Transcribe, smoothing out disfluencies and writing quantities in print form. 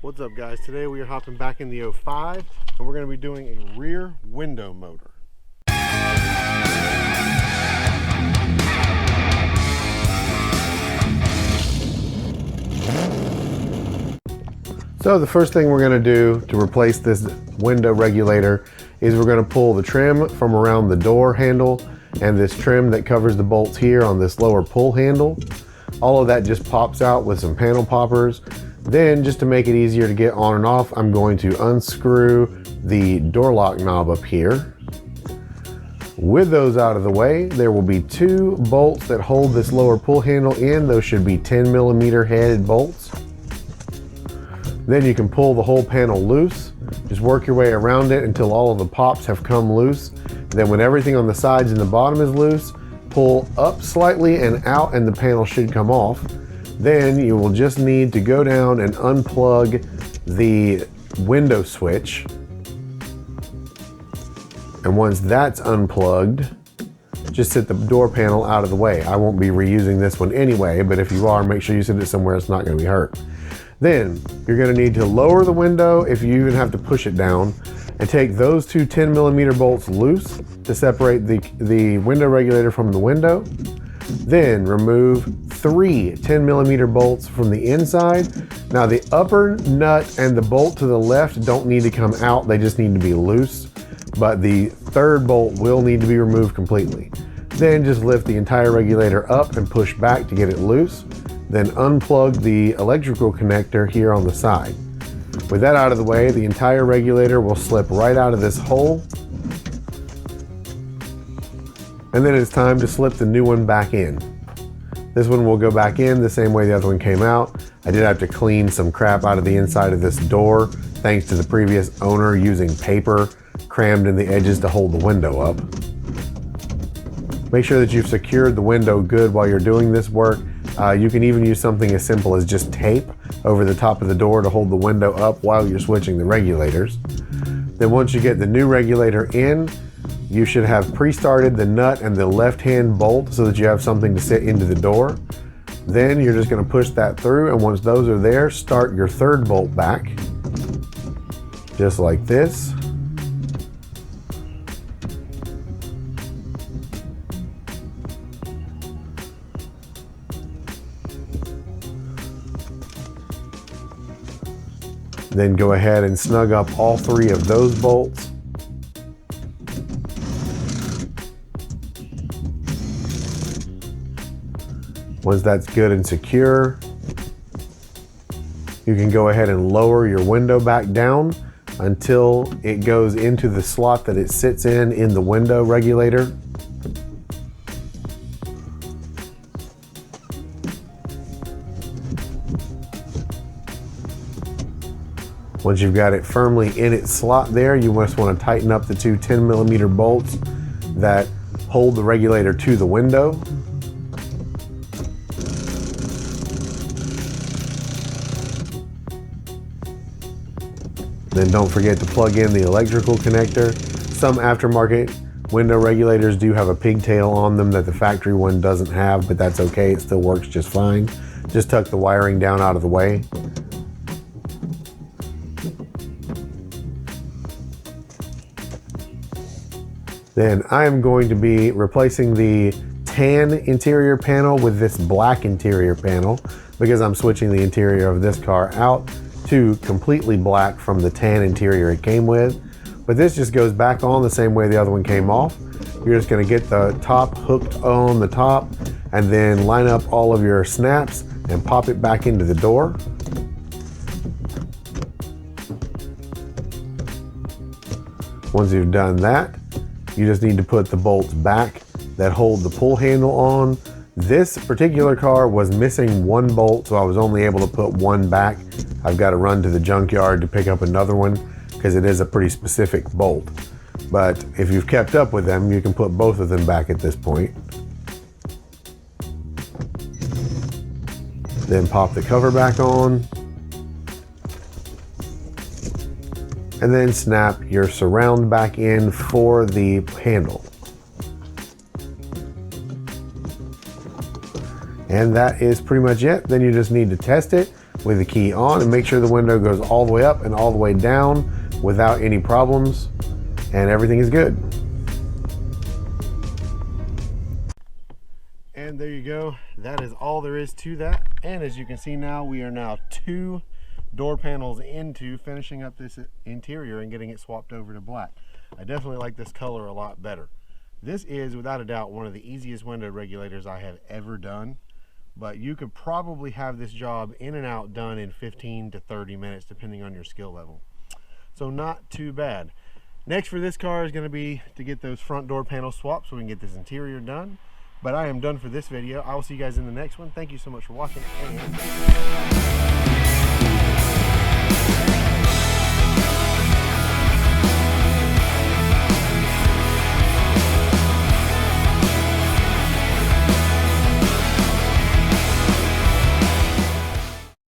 What's up guys? Today we are hopping back in the 05 and we're going to be doing a rear window motor. So the first thing we're going to do to replace this window regulator is we're going to pull the trim from around the door handle and this trim that covers the bolts here on this lower pull handle. All of that just pops out with some panel poppers. Then, just to make it easier to get on and off, I'm going to unscrew the door lock knob up here. With those out of the way, there will be two bolts that hold this lower pull handle in. Those should be 10mm headed bolts. Then you can pull the whole panel loose. Just work your way around it until all of the pops have come loose. Then when everything on the sides and the bottom is loose, pull up slightly and out and the panel should come off. Then you will just need to go down and unplug the window switch. And once that's unplugged, just sit the door panel out of the way. I won't be reusing this one anyway, but if you are, make sure you sit it somewhere it's not going to be hurt. Then you're going to need to lower the window, if you even have to push it down, and take those two 10mm bolts loose to separate the window regulator from the window. Then remove three 10mm bolts from the inside. Now the upper nut and the bolt to the left don't need to come out, they just need to be loose, but the third bolt will need to be removed completely. Then just lift the entire regulator up and push back to get it loose. Then unplug the electrical connector here on the side. With that out of the way, the entire regulator will slip right out of this hole. And then it's time to slip the new one back in. This one will go back in the same way the other one came out. I did have to clean some crap out of the inside of this door, thanks to the previous owner using paper crammed in the edges to hold the window up. Make sure that you've secured the window good while you're doing this work. You can even use something as simple as just tape over the top of the door to hold the window up while you're switching the regulators. Then once you get the new regulator in, you should have pre-started the nut and the left-hand bolt so that you have something to sit into the door. Then you're just going to push that through, and once those are there, start your third bolt back, just like this. Then go ahead and snug up all three of those bolts. Once that's good and secure, you can go ahead and lower your window back down until it goes into the slot that it sits in the window regulator. Once you've got it firmly in its slot there, you just want to tighten up the two 10mm bolts that hold the regulator to the window. Then don't forget to plug in the electrical connector. Some aftermarket window regulators do have a pigtail on them that the factory one doesn't have, but that's okay, it still works just fine. Just tuck the wiring down out of the way. Then I am going to be replacing the tan interior panel with this black interior panel because I'm switching the interior of this car out to completely black from the tan interior it came with. But this just goes back on the same way the other one came off. You're just going to get the top hooked on the top and then line up all of your snaps and pop it back into the door. Once you've done that, you just need to put the bolts back that hold the pull handle on. This particular car was missing one bolt, so I was only able to put one back. I've got to run to the junkyard to pick up another one because it is a pretty specific bolt. But if you've kept up with them, you can put both of them back at this point. Then pop the cover back on. And then snap your surround back in for the handle. And that is pretty much it. Then you just need to test it. with the key on and make sure the window goes all the way up and all the way down without any problems, and everything is good. And there you go. That is all there is to that. And as you can see now, we are now 2 door panels into finishing up this interior and getting it swapped over to black. I definitely like this color a lot better. This is without a doubt one of the easiest window regulators I have ever done, but you could probably have this job in and out done in 15 to 30 minutes depending on your skill level. So not too bad. Next for this car is going to be to get those front door panels swapped so we can get this interior done. But I am done for this video. I will see you guys in the next one. Thank you so much for watching. And